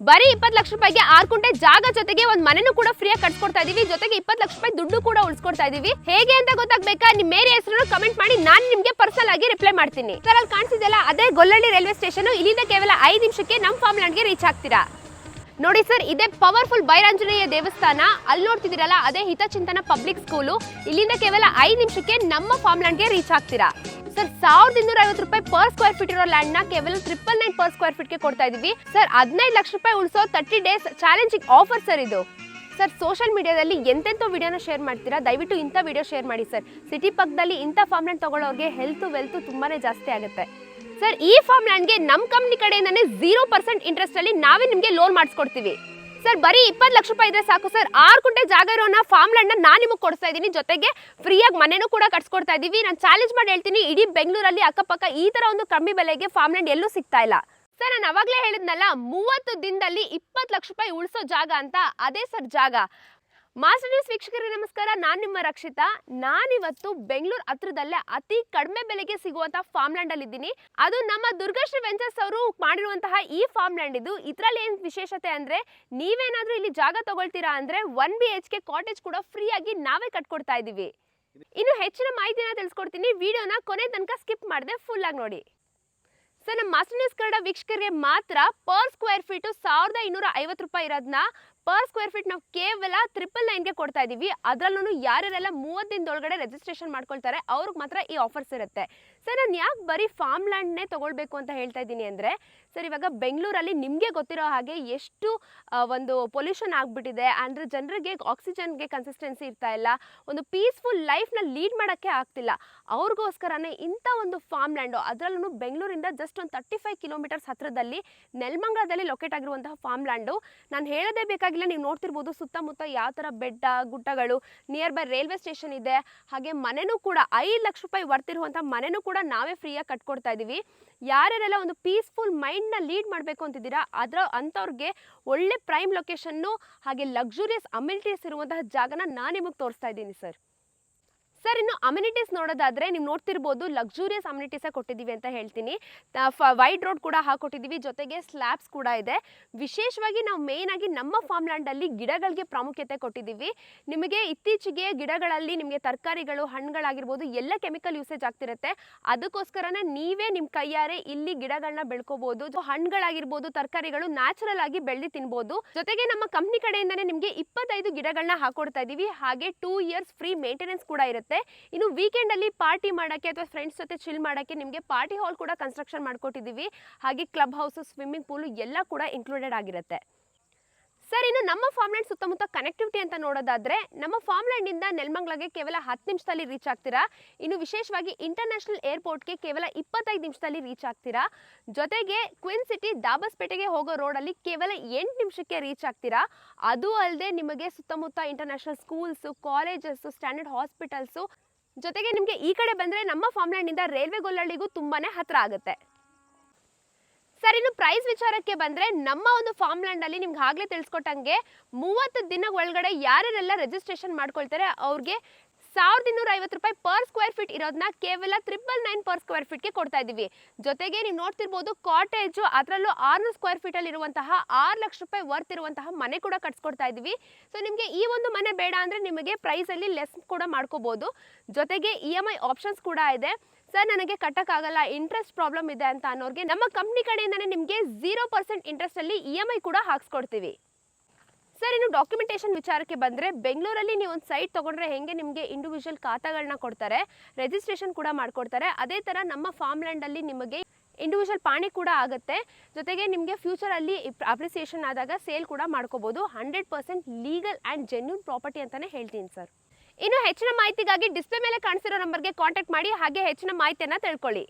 ಬರೀ 20 ಲಕ್ಷ ರೂಪಾಯಿಗೆ 6 ಕುಂಟೆ ಜಾಗ ಜೊತೆಗೆ ಒಂದು ಮನೆನೂ ಕೂಡ ಫ್ರೀಯಾಗಿ ಕಟ್ಸ್ಕೊಡ್ತಾ ಇದೀವಿ. ಜೊತೆಗೆ 20 ಲಕ್ಷ ರೂಪಾಯಿ ದುಡ್ಡು ಕೂಡ ಉಳಿಸ್ಕೊಡ್ತಾ ಇದೀವಿ. ಹೇಗೆ ಅಂತ ಗೊತ್ತಾಗಬೇಕಾ? ನಿಮ್ಮ ಏರಿಯಾ ಹೆಸರನ್ನು ಕಮೆಂಟ್ ಮಾಡಿ, ನಾನು ನಿಮಗೆ ಪರ್ಸನಲ್ ಆಗಿ ರಿಪ್ಲೈ ಮಾಡ್ತೀನಿ. ಸರ್, ಅಲ್ಲಿ ಕಾಣಿಸಿದೆಯಲ್ಲ, ಅದೇ ಗೊಲ್ಲಳ್ಳಿ ರೈಲ್ವೆ ಸ್ಟೇಷನ್. ಇಲ್ಲಿಂದ ಕೇವಲ 5 ನಿಮಿಷಕ್ಕೆ ನಮ್ಮ ಫಾರ್ಮ್ ಲ್ಯಾಂಡ್ಗೆ ರೀಚ್ ಆಗ್ತೀರಾ. ನೋಡಿ ಸರ್, ಇದೇ ಪವರ್ಫುಲ್ ಬೈರಾಂಜನೇಯ ದೇವಸ್ಥಾನ. ಅಲ್ಲಿ ನೋಡ್ತಿದ್ದೀರಲ್ಲ, ಅದೇ ಹಿತಚಿಂತನ ಪಬ್ಲಿಕ್ ಸ್ಕೂಲು. ಇಲ್ಲಿಂದ ಕೇವಲ 5 ನಿಮಿಷಕ್ಕೆ ನಮ್ಮ ಫಾರ್ಮ್ ಲ್ಯಾಂಡ್ಗೆ ರೀಚ್ ಆಗ್ತೀರಾ. ಸರ್, 1250 ರೂಪಾಯಿ ಪರ್ ಸ್ಕ್ವೇರ್ ಫೀಟ್ ಇರೋ ಲ್ಯಾಂಡ್ ನ ಕೇವಲ 999 ಪರ್ ಸ್ಕ್ವೇರ್ ಫೀಟ್ ಗೆ ಕೊಡ್ತಾ ಇದೀವಿ. ಸರ್, 15 ಲಕ್ಷ ರೂಪಾಯಿ ಉಳಿಸೋ 30 ಡೇಸ್ ಚಾಲೆಂಜಿಂಗ್ ಆಫರ್ ಸರ್ ಇದು. ಸರ್, ಸೋಷಿಯಲ್ ಮೀಡಿಯಾದಲ್ಲಿ ಎಂತೆಂಥ ವಿಡಿಯೋನ ಶೇರ್ ಮಾಡ್ತೀರಾ, ದಯವಿಟ್ಟು ಇಂಥ ವಿಡಿಯೋ ಶೇರ್ ಮಾಡಿ ಸರ್. ಸಿಟಿ ಪಕ್ಕದಲ್ಲಿ ಇಂಥ ಫಾರ್ಮ್ ಲ್ಯಾಂಡ್ ತಗೊಳ್ಳೋರಿಗೆ ವೆಲ್ತ್ ತುಂಬಾನೇ ಜಾಸ್ತಿ ಆಗುತ್ತೆ. ಸರ್, ಈ ಫಾರ್ಮ್ ಲ್ಯಾಂಡ್ಗೆ ನಮ್ಮ ಕಂಪ್ನಿ ಕಡೆಯಿಂದಾನೆ 0% ಇಂಟ್ರೆಸ್ಟ್ ಅಲ್ಲಿ ನಾವೇ ನಿಮಗೆ ಲೋನ್ ಮಾಡಿಸ್ಕೊಡ್ತೀವಿ. ಸರ್, ಬರೀ 20 ಲಕ್ಷ ರೂಪಾಯಿ ಇದ್ರೆ ಸಾಕು ಸರ್. 6 ಕುಂಟೆ ಜಾಗ ಇರೋನ ಫಾರ್ಮ್ ಲ್ಯಾಂಡ್ ನಾನು ನಿಮಗೆ ಕೊಡ್ತಾ ಇದ್ದೀನಿ. ಜೊತೆಗೆ ಫ್ರೀಯಾಗಿ ಮನೆನೂ ಕೂಡ ಕಟ್ಸ್ಕೊಡ್ತಾ ಇದೀವಿ. ನಾನು ಚಾಲೆಂಜ್ ಮಾಡಿ ಹೇಳ್ತೀನಿ, ಇಡೀ ಬೆಂಗಳೂರಲ್ಲಿ ಅಕ್ಕಪಕ್ಕ ಈ ತರ ಒಂದು ಕಮ್ಮಿ ಬೆಲೆಗೆ ಫಾರ್ಮ್ ಲ್ಯಾಂಡ್ ಎಲ್ಲೂ ಸಿಗ್ತಾ ಇಲ್ಲ. ಸರ್, ನಾನು ಅವಾಗಲೇ ಹೇಳಿದ್ನಲ್ಲ, 30 ದಿನದಲ್ಲಿ 20 ಲಕ್ಷ ರೂಪಾಯಿ ಉಳಿಸೋ ಜಾಗ ಅಂತ. ಅದೇ ಸರ್ ಜಾಗ. ಮಾಸ್ಟರ್ ನ್ಯೂಸ್ ವೀಕ್ಷಕರಿಗೆ ನಮಸ್ಕಾರ. ನಾನು ನಿಮ್ಮ ರಕ್ಷಿತಾ. ನಾನಿವತ್ತು ಬೆಂಗಳೂರು ಹತ್ರದಲ್ಲೇ ಅತಿ ಕಡಿಮೆ ಬೆಲೆಗೆ ಸಿಗುವಂತ ಫಾರ್ಮ್ ಲ್ಯಾಂಡ್ ಅಲ್ಲಿ ಇದ್ದೀನಿ. ಅದು ನಮ್ಮ ದುರ್ಗಾಶ್ರೀ ವೆಂಚರ್ಸ್ ಅವರು ಮಾಡಿರುವಂತಹ ಈ ಫಾರ್ಮ್ ಲ್ಯಾಂಡ್ ಇದು. ಇದರಲ್ಲಿ ಏನ್ ವಿಶೇಷತೆ ಅಂದ್ರೆ, ನೀವೇನಾದ್ರೂ ಇಲ್ಲಿ ಜಾಗ ತಗೊಳ್ತೀರಾ ಅಂದ್ರೆ 1 BHK ಕಾಟೇಜ್ ಕೂಡ ಫ್ರೀ ಆಗಿ ನಾವೇ ಕಟ್ಕೊಡ್ತಾ ಇದೀವಿ. ಇನ್ನು ಹೆಚ್ಚಿನ ಮಾಹಿತಿನ ತಿಳಿಸ್ಕೊಡ್ತೀನಿ. ವಿಡಿಯೋನ ಕೊನೆ ತನಕ ಸ್ಕಿಪ್ ಮಾಡದೆ ಫುಲ್ ಆಗಿ ನೋಡಿ. ಸರ್, ನಮ್ಮ ಮಾಸ್ಟರ್ ನ್ಯೂಸ್ ಕನ್ನಡ ವೀಕ್ಷಕರಿಗೆ ಮಾತ್ರ ಪರ್ ಸ್ಕ್ವೇರ್ ಫೀಟ್ 1250 ರೂಪಾಯಿ ಇರೋದನ್ನ ಪರ್ ಸ್ಕ್ವೇರ್ ಫೀಟ್ ನಾವು ಕೇವಲ 999ಗೆ ಕೊಡ್ತಾ ಇದೀವಿ. ಅದರಲ್ಲೂ ಯಾರ್ಯಾರೆಲ್ಲ 30 ದಿನದೊಳಗಡೆ ರಿಜಿಸ್ಟ್ರೇಷನ್ ಮಾಡ್ಕೊಳ್ತಾರೆ ಅವ್ರಿಗೆ ಮಾತ್ರ ಈ ಆಫರ್ಸ್ ಇರುತ್ತೆ. ಸರ್, ನಾನು ಯಾಕೆ ಬರೀ ಫಾರ್ಮ್ ಲ್ಯಾಂಡ್ನೇ ತಗೊಳ್ಬೇಕು ಅಂತ ಹೇಳ್ತಾ ಇದ್ದೀನಿ ಅಂದರೆ, ಸರ್, ಇವಾಗ ಬೆಂಗಳೂರಲ್ಲಿ ನಿಮಗೆ ಗೊತ್ತಿರೋ ಹಾಗೆ ಎಷ್ಟು ಒಂದು ಪೊಲ್ಯೂಷನ್ ಆಗಿಬಿಟ್ಟಿದೆ. ಅಂದರೆ ಜನರಿಗೆ ಆಕ್ಸಿಜನ್ಗೆ ಕನ್ಸಿಸ್ಟೆನ್ಸಿ ಇರ್ತಾ ಇಲ್ಲ, ಒಂದು ಪೀಸ್ಫುಲ್ ಲೈಫ್ನ ಲೀಡ್ ಮಾಡೋಕ್ಕೆ ಆಗ್ತಿಲ್ಲ. ಅವ್ರಿಗೋಸ್ಕರನೇ ಇಂಥ ಒಂದು ಫಾರ್ಮ್ ಲ್ಯಾಂಡು, ಅದರಲ್ಲೂ ಬೆಂಗಳೂರಿಂದ ಜಸ್ಟ್ ಒಂದು 35 ಕಿಲೋಮೀಟರ್ಸ್ ಹತ್ತಿರದಲ್ಲಿ ನೆಲಮಂಗಲದಲ್ಲಿ ಲೊಕೇಟ್ ಆಗಿರುವಂತಹ ಫಾರ್ಮ್ ಲ್ಯಾಂಡು. ನಾನು ಹೇಳೋದೇ ಬೇಕಾಗಿಲ್ಲ, ನೀವು ನೋಡ್ತಿರ್ಬೋದು ಸುತ್ತಮುತ್ತ ಯಾವ ಥರ ಬೆಟ್ಟ ಗುಡ್ಡಗಳು, ನಿಯರ್ ಬೈ ರೈಲ್ವೆ ಸ್ಟೇಷನ್ ಇದೆ. ಹಾಗೆ ಮನೆನೂ ಕೂಡ 5 ಲಕ್ಷ ರೂಪಾಯಿ ವರ್ತಿರುವಂಥ ಮನೆನೂ ಕೂಡ ನಾವೇ ಫ್ರೀಯಾಗಿ ಕಟ್ಕೊಡ್ತಾ ಇದ್ದೀವಿ. ಯಾರ್ಯಾರೆಲ್ಲ ಒಂದು ಪೀಸ್ಫುಲ್ ಮೈಂಡ್ನ ಲೀಡ್ ಮಾಡಬೇಕು ಅಂತಿದ್ದೀರಾ, ಅಂಥವ್ರಿಗೆ ಒಳ್ಳೆ ಪ್ರೈಮ್ ಲೊಕೇಶನ್ನು ಹಾಗೆ ಲಕ್ಸುರಿಯಸ್ ಅಮ್ಯುನಿಟೀಸ್ ಇರುವಂತಹ ಜಾಗನ ನಾನು ನಿಮಗೆ ತೋರಿಸ್ತಾ ಇದ್ದೀನಿ ಸರ್. ಸರ್, ಇನ್ನು ಅಮ್ಯುನಿಟೀಸ್ ನೋಡೋದಾದ್ರೆ ನೀವು ನೋಡ್ತಿರ್ಬೋದು, ಲಕ್ಸುರಿಯಸ್ ಅಮ್ಯುನಿಟೀಸೇ ಕೊಟ್ಟಿದ್ದೀವಿ ಅಂತ ಹೇಳ್ತೀನಿ. ವೈಡ್ ರೋಡ್ ಕೂಡ ಹಾಕೊಟ್ಟಿದ್ದೀವಿ, ಜೊತೆಗೆ ಸ್ಲ್ಯಾಬ್ಸ್ ಕೂಡ ಇದೆ. ವಿಶೇಷವಾಗಿ ನಾವು ಮೇಯ್ನ್ ಆಗಿ ನಮ್ಮ ಫಾರ್ಮ್ ಲ್ಯಾಂಡಲ್ಲಿ ಗಿಡಗಳಿಗೆ ಪ್ರಾಮುಖ್ಯತೆ ಕೊಟ್ಟಿದ್ದೀವಿ. ನಿಮಗೆ ಇತ್ತೀಚೆಗೆ ಗಿಡಗಳಲ್ಲಿ ನಿಮಗೆ ತರಕಾರಿಗಳು, ಹಣ್ಣುಗಳಾಗಿರ್ಬೋದು ಎಲ್ಲ ಕೆಮಿಕಲ್ ಯೂಸೇಜ್ ಆಗ್ತಿರುತ್ತೆ. ಅದಕ್ಕೋಸ್ಕರನೇ ನೀವೇ ನಿಮ್ಮ ಕೈಯಾರೆ ಇಲ್ಲಿ ಗಿಡಗಳನ್ನ ಬೆಳ್ಕೋಬಹುದು. ಹಣ್ಣುಗಳಾಗಿರ್ಬೋದು, ತರಕಾರಿಗಳು ನ್ಯಾಚುರಲ್ ಆಗಿ ಬೆಳೆದು ತಿನ್ಬೋದು. ಜೊತೆಗೆ ನಮ್ಮ ಕಂಪ್ನಿ ಕಡೆಯಿಂದಾನೇ ನಿಮಗೆ 25 ಗಿಡಗಳನ್ನ ಹಾಕೊಡ್ತಾ ಇದ್ದೀವಿ. ಹಾಗೆ 2 ಇಯರ್ಸ್ ಫ್ರೀ ಮೇಂಟೆನೆನ್ಸ್ ಕೂಡ ಇರುತ್ತೆ. ಇನ್ನು ವೀಕೆಂಡ್ ಅಲ್ಲಿ ಪಾರ್ಟಿ ಮಾಡಕ್ಕೆ ಅಥವಾ ಫ್ರೆಂಡ್ಸ್ ಜೊತೆ ಚಿಲ್ ಮಾಡಕ್ಕೆ ನಿಮಗೆ ಪಾರ್ಟಿ ಹಾಲ್ ಕೂಡ ಕನ್ಸ್ಟ್ರಕ್ಷನ್ ಮಾಡ್ಕೊಟ್ಟಿದ್ದೀವಿ. ಹಾಗೆ ಕ್ಲಬ್ ಹೌಸ್, ಸ್ವಿಮ್ಮಿಂಗ್ ಪೂಲ್ ಎಲ್ಲ ಕೂಡ ಇನ್ಕ್ಲೂಡೆಡ್ ಆಗಿರುತ್ತೆ. ಸರ್, ಇನ್ನು ನಮ್ಮ ಫಾರ್ಮ್ ಲ್ಯಾಂಡ್ ಸುತ್ತಮುತ್ತ ಕನೆಕ್ಟಿವಿಟಿ ಅಂತ ನೋಡೋದಾದ್ರೆ, ನಮ್ಮ ಫಾರ್ಮ್ ಲ್ಯಾಂಡ್ ಇಂದ ನೆಲಮಂಗಲಗೆ ಕೇವಲ 10 ನಿಮಿಷದಲ್ಲಿ ರೀಚ್ ಆಗ್ತೀರಾ. ಇನ್ನು ವಿಶೇಷವಾಗಿ ಇಂಟರ್ನ್ಯಾಷನಲ್ ಏರ್ಪೋರ್ಟ್ಗೆ ಕೇವಲ 25 ನಿಮಿಷದಲ್ಲಿ ರೀಚ್ ಆಗ್ತೀರಾ. ಜೊತೆಗೆ ಕ್ವೀನ್ ಸಿಟಿ ದಾಬಸ್ಪೇಟೆಗೆ ಹೋಗೋ ರೋಡಲ್ಲಿ ಕೇವಲ 8 ನಿಮಿಷಕ್ಕೆ ರೀಚ್ ಆಗ್ತೀರಾ. ಅದು ಅಲ್ಲದೆ ನಿಮಗೆ ಸುತ್ತಮುತ್ತ international schools, colleges, standard hospitals, ಜೊತೆಗೆ ನಿಮಗೆ ಈ ಕಡೆ ಬಂದರೆ ನಮ್ಮ ಫಾರ್ಮ್ ಲ್ಯಾಂಡ್ ಇಂದ ರೈಲ್ವೆ ಗೊಲ್ಲಳ್ಳಿಗೂ ತುಂಬಾನೇ ಹತ್ರ ಆಗುತ್ತೆ. ಸರ್, ಇನ್ನು ಪ್ರೈಸ್ ವಿಚಾರಕ್ಕೆ ಬಂದರೆ, ನಮ್ಮ ಒಂದು ಫಾರ್ಮ್ ಲ್ಯಾಂಡಲ್ಲಿ ನಿಮ್ಗೆ ಆಗಲೇ ತಿಳಿಸ್ಕೊಟ್ಟಂಗೆ 30 ದಿನ ಒಳಗಡೆ ಯಾರ್ಯಾರೆಲ್ಲ ರಿಜಿಸ್ಟ್ರೇಷನ್ ಮಾಡ್ಕೊಳ್ತಾರೆ ಅವ್ರಿಗೆ 1250 ರೂಪಾಯಿ ಪರ್ ಸ್ಕ್ವೇರ್ ಫೀಟ್ ಇರೋದನ್ನ ಕೇವಲ 999 ಪರ್ ಸ್ಕ್ವೇರ್ ಫೀಟ್ಗೆ ಕೊಡ್ತಾ ಇದ್ದೀವಿ. ಜೊತೆಗೆ ನೀವು ನೋಡ್ತಿರ್ಬೋದು ಕಾಟೇಜು, ಅದರಲ್ಲೂ 600 ಸ್ಕ್ವೇರ್ ಫೀಟಲ್ಲಿ ಇರುವಂತಹ 6 ಲಕ್ಷ ರೂಪಾಯಿ ವರ್ತ್ ಇರುವಂತಹ ಮನೆ ಕೂಡ ಕಟ್ಸ್ಕೊಡ್ತಾ ಇದ್ದೀವಿ. ಸೊ, ನಿಮಗೆ ಈ ಒಂದು ಮನೆ ಬೇಡ ಅಂದರೆ ನಿಮಗೆ ಪ್ರೈಸಲ್ಲಿ ಲೆಸ್ ಕೂಡ ಮಾಡ್ಕೋಬೋದು. ಜೊತೆಗೆ EMI ಆಪ್ಷನ್ಸ್ ಕೂಡ ಇದೆ. ಸರ್, ನನಗೆ ಕಟ್ಟಕ್ಕಾಗಲ್ಲ, ಇಂಟ್ರೆಸ್ಟ್ ಪ್ರಾಬ್ಲಮ್ ಇದೆ ಅಂತ ಅನ್ನೋರಿಗೆ ನಮ್ಮ ಕಂಪ್ನಿ ಕಡೆಯಿಂದಾನೆ ನಿಮಗೆ 0% ಇಂಟ್ರೆಸ್ಟ್ ಅಲ್ಲಿ EMI ಕೂಡ ಹಾಕ್ಸ್ಕೊಡ್ತೀವಿ. ಸರ್, ಇನ್ನು ಡಾಕ್ಯುಮೆಂಟೇಷನ್ ವಿಚಾರಕ್ಕೆ ಬಂದರೆ, ಬೆಂಗಳೂರಲ್ಲಿ ನೀವು ಒಂದು ಸೈಟ್ ತೊಗೊಂಡ್ರೆ ಹೆಂಗೆ ನಿಮಗೆ ಇಂಡಿವಿಜುವಲ್ ಖಾತಾಗಳನ್ನ ಕೊಡ್ತಾರೆ, ರಿಜಿಸ್ಟ್ರೇಷನ್ ಕೂಡ ಮಾಡಿಕೊಡ್ತಾರೆ, ಅದೇ ಥರ ನಮ್ಮ ಫಾರ್ಮ್ ಲ್ಯಾಂಡಲ್ಲಿ ನಿಮಗೆ ಇಂಡಿವಿಜುವಲ್ ಪಾಣಿ ಕೂಡ ಆಗುತ್ತೆ. ಜೊತೆಗೆ ನಿಮಗೆ ಫ್ಯೂಚರಲ್ಲಿ ಅಪ್ರಿಸಿಯೇಷನ್ ಆದಾಗ ಸೇಲ್ ಕೂಡ ಮಾಡ್ಕೋಬೋದು. 100% ಲೀಗಲ್ ಆ್ಯಂಡ್ ಜೆನ್ಯೂನ್ ಪ್ರಾಪರ್ಟಿ ಅಂತಲೇ ಹೇಳ್ತೀನಿ ಸರ್. ಇನ್ನು ಹೆಚ್ಚಿನ ಮಾಹಿತಿಗಾಗಿ ಡಿಸ್ಪ್ಲೇ ಮೇಲೆ ಕಾಣಿಸಿರೋ ನಂಬರ್ಗೆ ಕಾಂಟ್ಯಾಕ್ಟ್ ಮಾಡಿ, ಹಾಗೆ ಹೆಚ್ಚಿನ ಮಾಹಿತಿಯನ್ನು ತಿಳ್ಕೊಳ್ಳಿ.